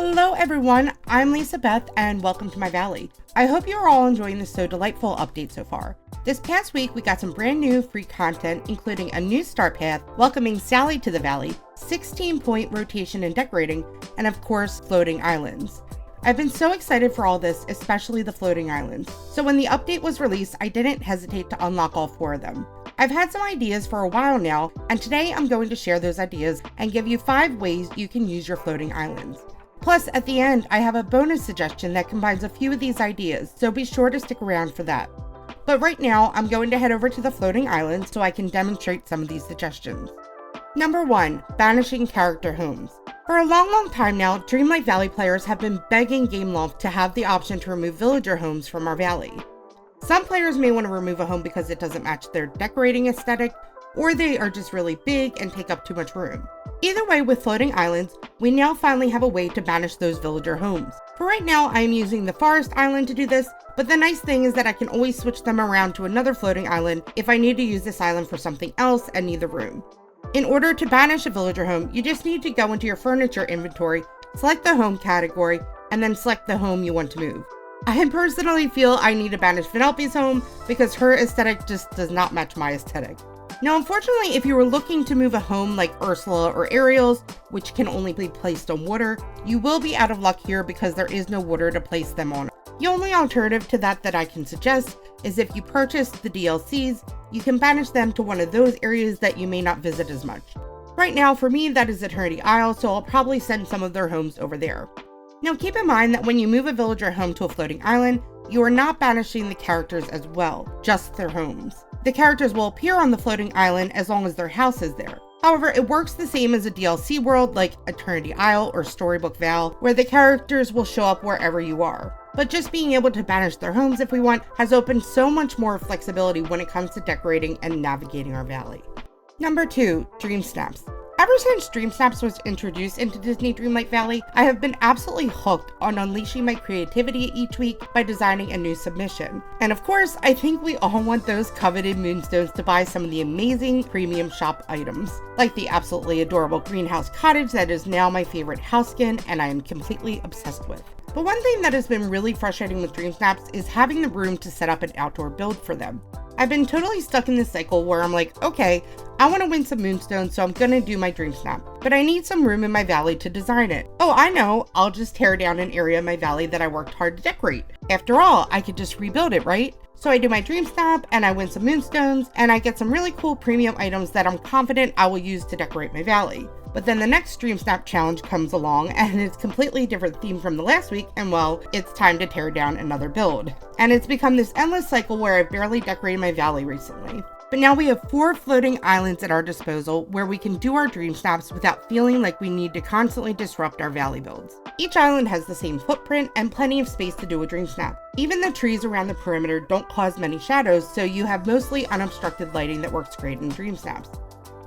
Hello everyone, I'm Lisa Beth and welcome to my valley. I hope you are all enjoying this so delightful update so far. This past week we got some brand new free content including a new start path, welcoming Sally to the valley, 16-point rotation and decorating, and of course floating islands. I've been so excited for all this, especially the floating islands. So when the update was released, I didn't hesitate to unlock all 4 of them. I've had some ideas for a while now, and today I'm going to share those ideas and give you 5 ways you can use your floating islands. Plus, at the end, I have a bonus suggestion that combines a few of these ideas, so be sure to stick around for that. But right now, I'm going to head over to the floating islands so I can demonstrate some of these suggestions. Number 1, banishing character homes. For a long time now, Dreamlight Valley players have been begging GameLoft to have the option to remove villager homes from our valley. Some players may want to remove a home because it doesn't match their decorating aesthetic, or they are just really big and take up too much room. Either way, with floating islands, we now finally have a way to banish those villager homes. For right now, I am using the forest island to do this, but the nice thing is that I can always switch them around to another floating island if I need to use this island for something else and need the room. In order to banish a villager home, you just need to go into your furniture inventory, select the home category, and then select the home you want to move. I personally feel I need to banish Vanellope's home because her aesthetic just does not match my aesthetic. Now, unfortunately, if you were looking to move a home like Ursula or Ariel's, which can only be placed on water, you will be out of luck here because there is no water to place them on. The only alternative to that I can suggest is if you purchase the DLCs, you can banish them to one of those areas that you may not visit as much. Right now, for me, that is Eternity Isle, so I'll probably send some of their homes over there. Now, keep in mind that when you move a villager home to a floating island, you are not banishing the characters as well, just their homes. The characters will appear on the floating island as long as their house is there. However, it works the same as a DLC world like Eternity Isle or Storybook Val, where the characters will show up wherever you are. But just being able to banish their homes if we want has opened so much more flexibility when it comes to decorating and navigating our valley. Number 2, Dream Snaps. Ever since Dream Snaps was introduced into Disney Dreamlight Valley, I have been absolutely hooked on unleashing my creativity each week by designing a new submission. And of course, I think we all want those coveted moonstones to buy some of the amazing premium shop items, like the absolutely adorable greenhouse cottage that is now my favorite house skin and I am completely obsessed with. But one thing that has been really frustrating with Dream Snaps is having the room to set up an outdoor build for them. I've been totally stuck in this cycle where I'm like, okay, I want to win some moonstones, so I'm gonna do my Dream Snap, but I need some room in my valley to design it. Oh, I know, I'll just tear down an area in my valley that I worked hard to decorate. After all, I could just rebuild it, right? So I do my Dream Snap and I win some moonstones and I get some really cool premium items that I'm confident I will use to decorate my valley. But then the next Dream Snap challenge comes along and it's completely different theme from the last week, and well, it's time to tear down another build. And it's become this endless cycle where I've barely decorated my valley recently. But now we have 4 floating islands at our disposal where we can do our Dream Snaps without feeling like we need to constantly disrupt our valley builds. Each island has the same footprint and plenty of space to do a Dream Snap. Even the trees around the perimeter don't cause many shadows, so you have mostly unobstructed lighting that works great in Dream Snaps.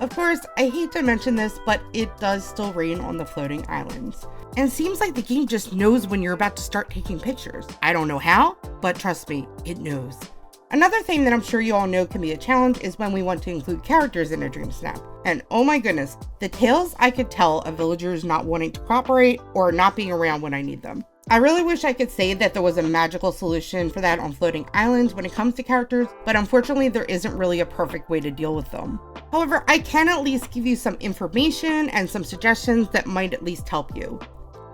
Of course, I hate to mention this, but it does still rain on the floating islands. And it seems like the game just knows when you're about to start taking pictures. I don't know how, but trust me, it knows. Another thing that I'm sure you all know can be a challenge is when we want to include characters in a Dream Snap. And oh my goodness, the tales I could tell of villagers not wanting to cooperate or not being around when I need them. I really wish I could say that there was a magical solution for that on floating islands when it comes to characters, but unfortunately there isn't really a perfect way to deal with them. However, I can at least give you some information and some suggestions that might at least help you.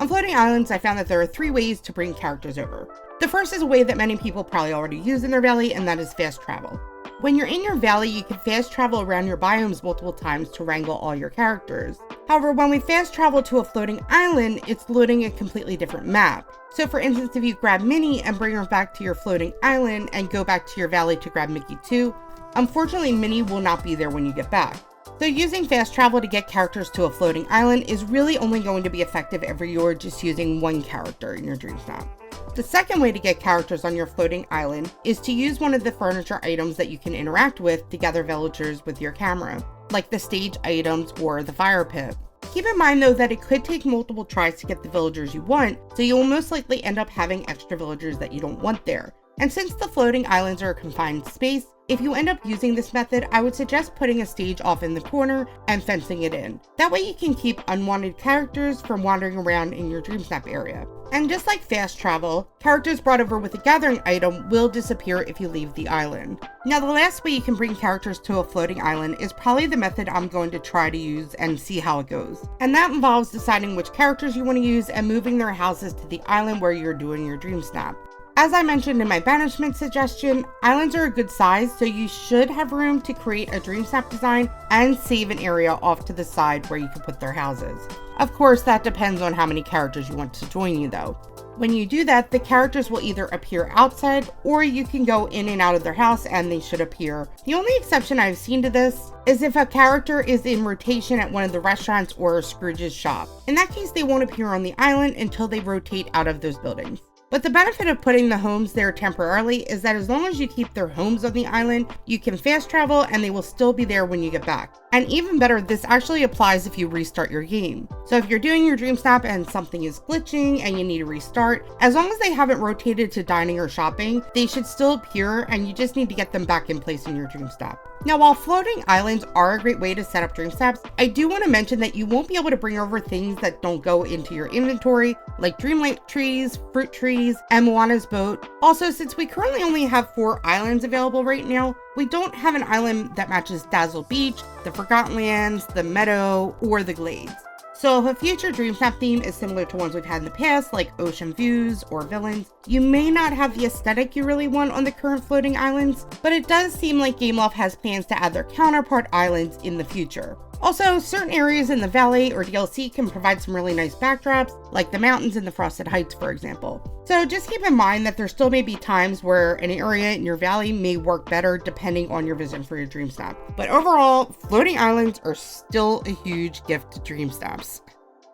On floating islands, I found that there are 3 ways to bring characters over. The first is a way that many people probably already use in their valley, and that is fast travel. When you're in your valley, you can fast travel around your biomes multiple times to wrangle all your characters. However, when we fast travel to a floating island, it's loading a completely different map. So for instance, if you grab Minnie and bring her back to your floating island and go back to your valley to grab Mickey too, unfortunately Minnie will not be there when you get back. So using fast travel to get characters to a floating island is really only going to be effective if you're just using one character in your Dream Snap. The second way to get characters on your floating island is to use one of the furniture items that you can interact with to gather villagers with your camera, like the stage items or the fire pit. Keep in mind though that it could take multiple tries to get the villagers you want, so you will most likely end up having extra villagers that you don't want there. And since the floating islands are a confined space, if you end up using this method, I would suggest putting a stage off in the corner and fencing it in. That way you can keep unwanted characters from wandering around in your Dreamsnap area. And just like fast travel, characters brought over with a gathering item will disappear if you leave the island. Now, the last way you can bring characters to a floating island is probably the method I'm going to try to use and see how it goes. And that involves deciding which characters you want to use and moving their houses to the island where you're doing your Dreamsnap. As I mentioned in my banishment suggestion, islands are a good size, so you should have room to create a Dreamsnap design and save an area off to the side where you can put their houses. Of course, that depends on how many characters you want to join you though. When you do that, the characters will either appear outside or you can go in and out of their house and they should appear. The only exception I've seen to this is if a character is in rotation at one of the restaurants or Scrooge's shop. In that case, they won't appear on the island until they rotate out of those buildings. But the benefit of putting the homes there temporarily is that as long as you keep their homes on the island, you can fast travel and they will still be there when you get back. And even better, this actually applies if you restart your game. So if you're doing your Dreamsnap and something is glitching and you need to restart, as long as they haven't rotated to dining or shopping, they should still appear and you just need to get them back in place in your Dreamsnap. Now, while floating islands are a great way to set up Dreamsnaps, I do want to mention that you won't be able to bring over things that don't go into your inventory, like Dreamlight trees, fruit trees, and Moana's boat. Also, since we currently only have 4 islands available right now, we don't have an island that matches Dazzle Beach, the Forgotten Lands, the Meadow, or the Glades. So if a future Dreamsnap theme is similar to ones we've had in the past, like ocean views or villains, you may not have the aesthetic you really want on the current floating islands, but it does seem like Gameloft has plans to add their counterpart islands in the future. Also, certain areas in the valley or DLC can provide some really nice backdrops, like the mountains in the Frosted Heights, for example. So just keep in mind that there still may be times where an area in your valley may work better depending on your vision for your Dreamsnap. But overall, floating islands are still a huge gift to Dreamsnaps.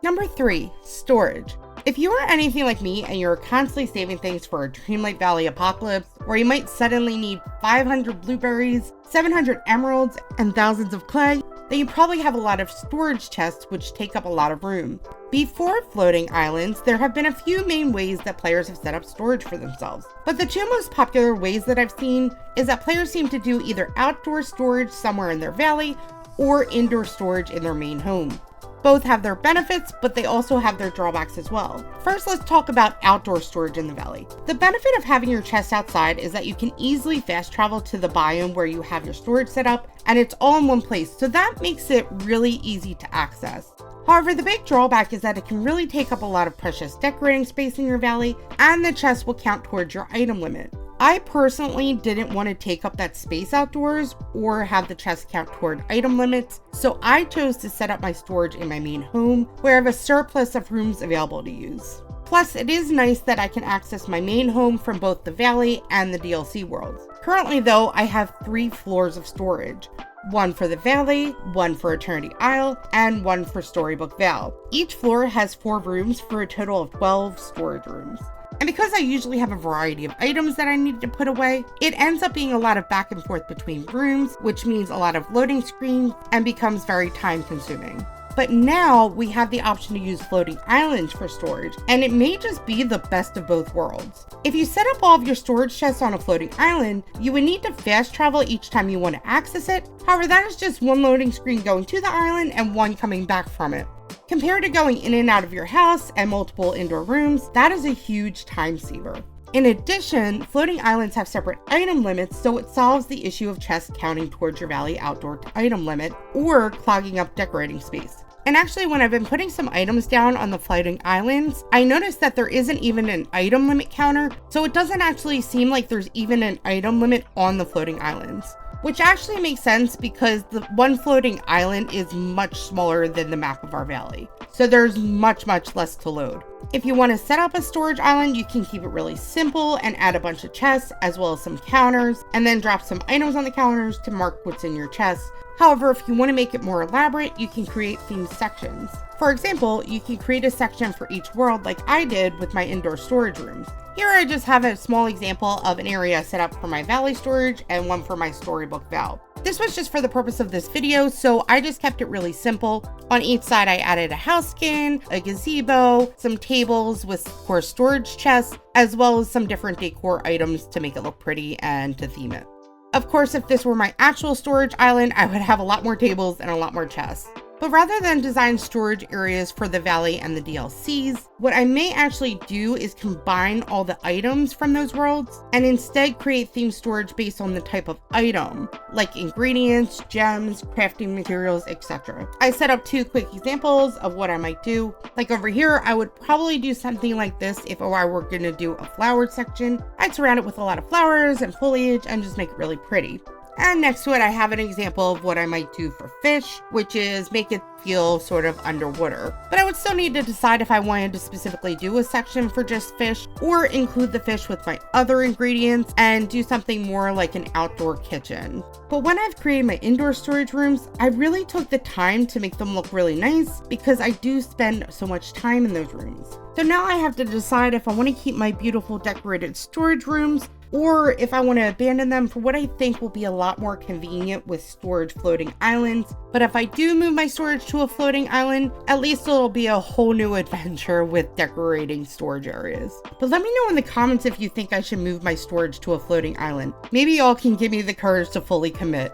Number 3, storage. If you are anything like me and you're constantly saving things for a Dreamlight Valley apocalypse, where you might suddenly need 500 blueberries, 700 emeralds, and thousands of clay, then you probably have a lot of storage chests which take up a lot of room. Before floating islands, there have been a few main ways that players have set up storage for themselves. But the 2 most popular ways that I've seen is that players seem to do either outdoor storage somewhere in their valley or indoor storage in their main home. Both have their benefits, but they also have their drawbacks as well. First, let's talk about outdoor storage in the valley. The benefit of having your chests outside is that you can easily fast travel to the biome where you have your storage set up, and it's all in one place, so that makes it really easy to access. However, the big drawback is that it can really take up a lot of precious decorating space in your valley, and the chests will count towards your item limit. I personally didn't want to take up that space outdoors or have the chest count toward item limits, so I chose to set up my storage in my main home where I have a surplus of rooms available to use. Plus, it is nice that I can access my main home from both the valley and the DLC worlds. Currently though, I have 3 floors of storage. One for the Valley, one for Eternity Isle, and one for Storybook Val. Each floor has 4 rooms for a total of 12 storage rooms. And because I usually have a variety of items that I need to put away, it ends up being a lot of back and forth between rooms, which means a lot of loading screens and becomes very time consuming. But now we have the option to use floating islands for storage, and it may just be the best of both worlds. If you set up all of your storage chests on a floating island, you would need to fast travel each time you want to access it. However, that is just one loading screen going to the island and one coming back from it. Compared to going in and out of your house and multiple indoor rooms, that is a huge time saver. In addition, floating islands have separate item limits, so it solves the issue of chests counting towards your valley outdoor item limit or clogging up decorating space. And actually, when I've been putting some items down on the floating islands, I noticed that there isn't even an item limit counter, so it doesn't actually seem like there's even an item limit on the floating islands. Which actually makes sense because the one floating island is much smaller than the map of our valley. So there's much less to load. If you want to set up a storage island, you can keep it really simple and add a bunch of chests as well as some counters, and then drop some items on the counters to mark what's in your chests. However, if you want to make it more elaborate, you can create themed sections. For example, you can create a section for each world like I did with my indoor storage rooms. Here I just have a small example of an area set up for my valley storage and one for my Storybook Val. This was just for the purpose of this video, so I just kept it really simple. On each side, I added a house skin, a gazebo, some tables with, of course, storage chests, as well as some different decor items to make it look pretty and to theme it. Of course, if this were my actual storage island, I would have a lot more tables and a lot more chests. But rather than design storage areas for the valley and the DLCs, what I may actually do is combine all the items from those worlds and instead create themed storage based on the type of item, like ingredients, gems, crafting materials, etc. I set up 2 quick examples of what I might do. Like over here, I would probably do something like this if I were going to do a flowered section. I'd surround it with a lot of flowers and foliage and just make it really pretty. And next to it, I have an example of what I might do for fish, which is make it feel sort of underwater. But I would still need to decide if I wanted to specifically do a section for just fish or include the fish with my other ingredients and do something more like an outdoor kitchen. But when I've created my indoor storage rooms, I really took the time to make them look really nice because I do spend so much time in those rooms. So now I have to decide if I want to keep my beautiful decorated storage rooms or if I want to abandon them for what I think will be a lot more convenient with storage floating islands. But if I do move my storage to a floating island, at least it'll be a whole new adventure with decorating storage areas. But let me know in the comments if you think I should move my storage to a floating island. Maybe y'all can give me the courage to fully commit.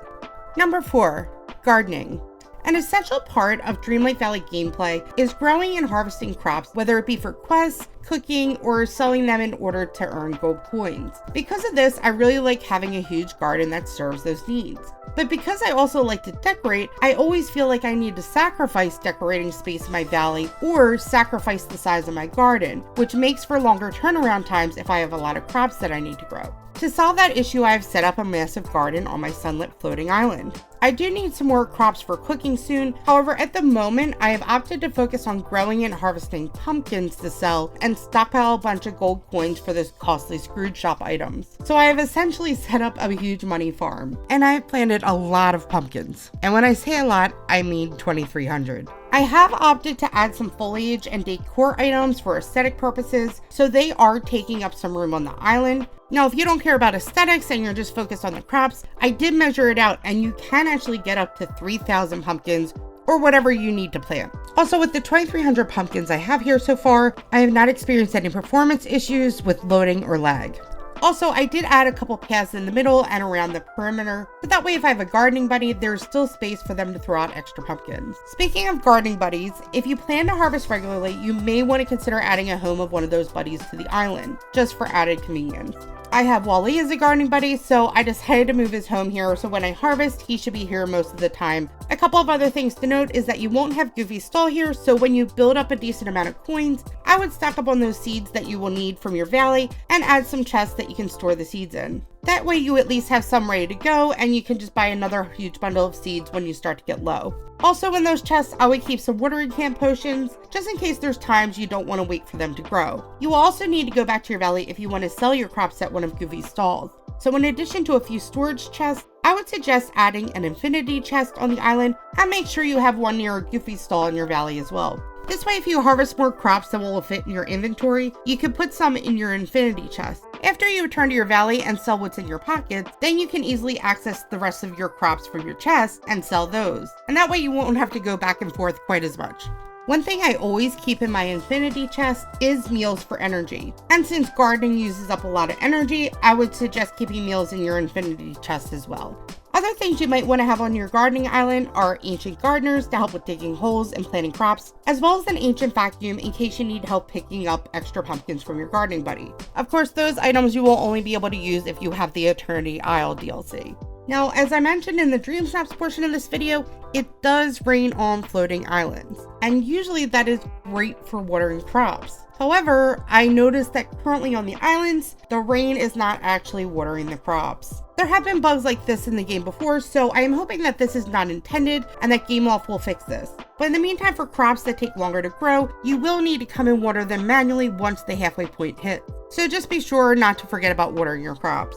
Number 4, gardening. An essential part of Dreamlight Valley gameplay is growing and harvesting crops, whether it be for quests, cooking, or selling them in order to earn gold coins. Because of this, I really like having a huge garden that serves those needs. But because I also like to decorate, I always feel like I need to sacrifice decorating space in my valley or sacrifice the size of my garden, which makes for longer turnaround times if I have a lot of crops that I need to grow. To solve that issue, I have set up a massive garden on my sunlit floating island. I do need some more crops for cooking soon. However, at the moment, I have opted to focus on growing and harvesting pumpkins to sell and stockpile a bunch of gold coins for those costly Scrooge shop items. So I have essentially set up a huge money farm, and I have planted a lot of pumpkins. And when I say a lot, I mean 2,300. I have opted to add some foliage and decor items for aesthetic purposes, so they are taking up some room on the island. Now, if you don't care about aesthetics and you're just focused on the crops, I did measure it out and you can actually get up to 3,000 pumpkins or whatever you need to plant. Also, with the 2,300 pumpkins I have here so far, I have not experienced any performance issues with loading or lag. Also, I did add a couple paths in the middle and around the perimeter, but that way if I have a gardening buddy, there's still space for them to throw out extra pumpkins. Speaking of gardening buddies, if you plan to harvest regularly, you may want to consider adding a home of one of those buddies to the island, just for added convenience. I have Wally as a gardening buddy, so I decided to move his home here, so when I harvest, he should be here most of the time. A couple of other things to note is that you won't have Goofy's stall here, so when you build up a decent amount of coins, I would stock up on those seeds that you will need from your valley and add some chests that you can store the seeds in. That way you at least have some ready to go and you can just buy another huge bundle of seeds when you start to get low. Also in those chests, I would keep some watering can potions, just in case there's times you don't want to wait for them to grow. You will also need to go back to your valley if you want to sell your crops at one of Goofy's stalls. So in addition to a few storage chests, I would suggest adding an infinity chest on the island and make sure you have one near a Goofy stall in your valley as well. This way, if you harvest more crops than will fit in your inventory, you can put some in your infinity chest. After you return to your valley and sell what's in your pockets, then you can easily access the rest of your crops from your chest and sell those. And that way you won't have to go back and forth quite as much. One thing I always keep in my infinity chest is meals for energy. And since gardening uses up a lot of energy, I would suggest keeping meals in your infinity chest as well. Other things you might want to have on your gardening island are ancient gardeners to help with digging holes and planting crops, as well as an ancient vacuum in case you need help picking up extra pumpkins from your gardening buddy. Of course, those items you will only be able to use if you have the Eternity Isle DLC. Now, as I mentioned in the Dream Snaps portion of this video, it does rain on floating islands, and usually that is great for watering crops. However, I noticed that currently on the islands, the rain is not actually watering the crops. There have been bugs like this in the game before, so I am hoping that this is not intended and that GameLoft will fix this. But in the meantime, for crops that take longer to grow, you will need to come and water them manually once the halfway point hits. So just be sure not to forget about watering your crops.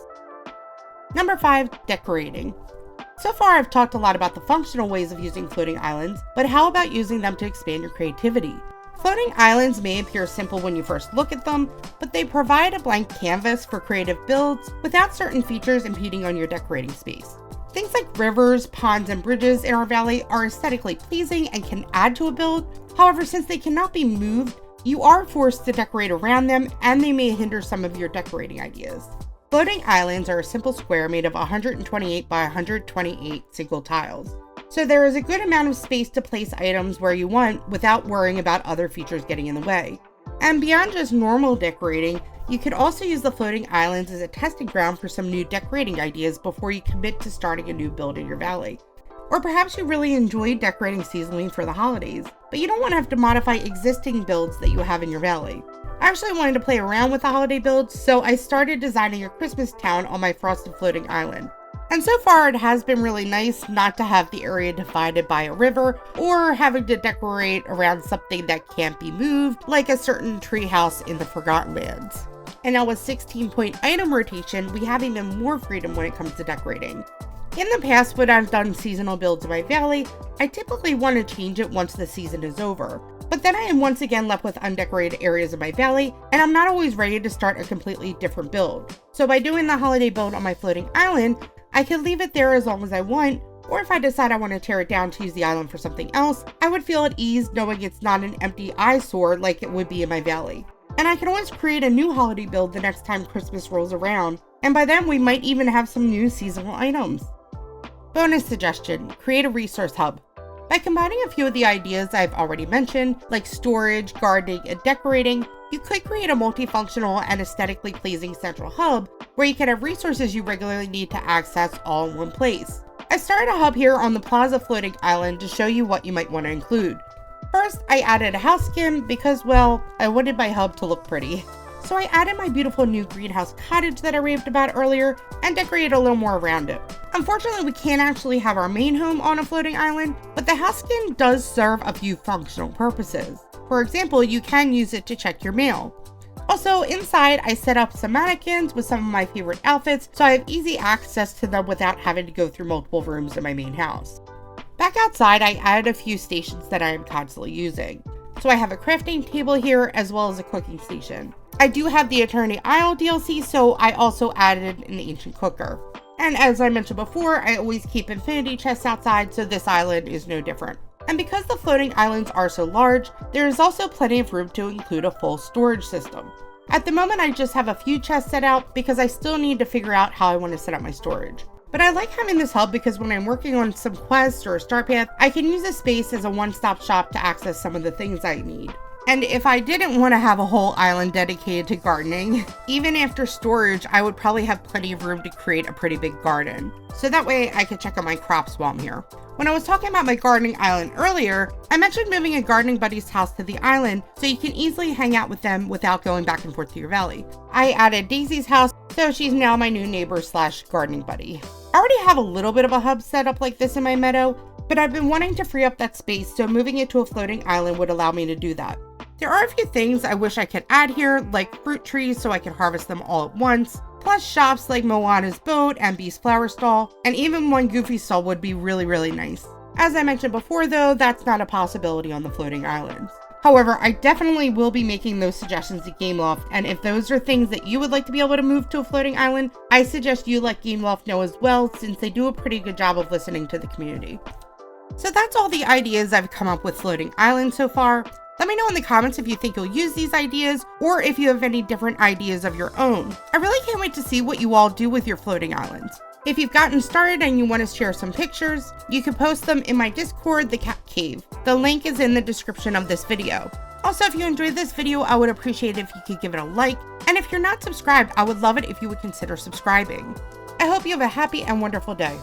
Number 5, decorating. So far, I've talked a lot about the functional ways of using floating islands, but how about using them to expand your creativity? Floating islands may appear simple when you first look at them, but they provide a blank canvas for creative builds without certain features impeding on your decorating space. Things like rivers, ponds, and bridges in our valley are aesthetically pleasing and can add to a build. However, since they cannot be moved, you are forced to decorate around them, and they may hinder some of your decorating ideas. Floating islands are a simple square made of 128 by 128 single tiles. So there is a good amount of space to place items where you want without worrying about other features getting in the way. And beyond just normal decorating, you could also use the floating islands as a testing ground for some new decorating ideas before you commit to starting a new build in your valley. Or perhaps you really enjoy decorating seasonally for the holidays, but you don't want to have to modify existing builds that you have in your valley. I actually wanted to play around with the holiday builds, so I started designing a Christmas town on my frosted floating island. And so far it has been really nice not to have the area divided by a river or having to decorate around something that can't be moved, like a certain treehouse in the Forgotten Lands. And now with 16-point item rotation, we have even more freedom when it comes to decorating. In the past, when I've done seasonal builds in my valley, I typically want to change it once the season is over. But then I am once again left with undecorated areas of my valley, and I'm not always ready to start a completely different build. So by doing the holiday build on my floating island, I can leave it there as long as I want, or if I decide I want to tear it down to use the island for something else, I would feel at ease knowing it's not an empty eyesore like it would be in my valley. And I can always create a new holiday build the next time Christmas rolls around, and by then we might even have some new seasonal items. Bonus suggestion, create a resource hub. By combining a few of the ideas I've already mentioned, like storage, gardening, and decorating, you could create a multifunctional and aesthetically pleasing central hub where you can have resources you regularly need to access all in one place. I started a hub here on the Plaza Floating Island to show you what you might want to include. First, I added a house skin because, well, I wanted my hub to look pretty. So I added my beautiful new greenhouse cottage that I raved about earlier and decorated a little more around it. Unfortunately, we can't actually have our main home on a floating island, but the house skin does serve a few functional purposes. For example, you can use it to check your mail. Also, inside, I set up some mannequins with some of my favorite outfits so I have easy access to them without having to go through multiple rooms in my main house. Back outside, I added a few stations that I am constantly using. So I have a crafting table here as well as a cooking station. I do have the Eternity Isle DLC, so I also added an ancient cooker. And as I mentioned before, I always keep infinity chests outside, so this island is no different. And because the floating islands are so large, there is also plenty of room to include a full storage system. At the moment, I just have a few chests set out because I still need to figure out how I want to set up my storage. But I like having this hub because when I'm working on some quests or a star path, I can use this space as a one-stop shop to access some of the things I need. And if I didn't want to have a whole island dedicated to gardening, even after storage, I would probably have plenty of room to create a pretty big garden. So that way I could check on my crops while I'm here. When I was talking about my gardening island earlier, I mentioned moving a gardening buddy's house to the island so you can easily hang out with them without going back and forth to your valley. I added Daisy's house, so she's now my new neighbor / gardening buddy. I already have a little bit of a hub set up like this in my meadow, but I've been wanting to free up that space, so moving it to a floating island would allow me to do that. There are a few things I wish I could add here, like fruit trees so I can harvest them all at once, plus shops like Moana's boat and Bee's flower stall, and even one Goofy stall would be really nice. As I mentioned before though, that's not a possibility on the floating islands. However, I definitely will be making those suggestions to Gameloft, and if those are things that you would like to be able to move to a floating island, I suggest you let Gameloft know as well, since they do a pretty good job of listening to the community. So that's all the ideas I've come up with floating islands so far. Let me know in the comments if you think you'll use these ideas, or if you have any different ideas of your own. I really can't wait to see what you all do with your floating islands. If you've gotten started and you want to share some pictures, you can post them in my Discord, The Cat Cave. The link is in the description of this video. Also, if you enjoyed this video, I would appreciate it if you could give it a like, and if you're not subscribed, I would love it if you would consider subscribing. I hope you have a happy and wonderful day.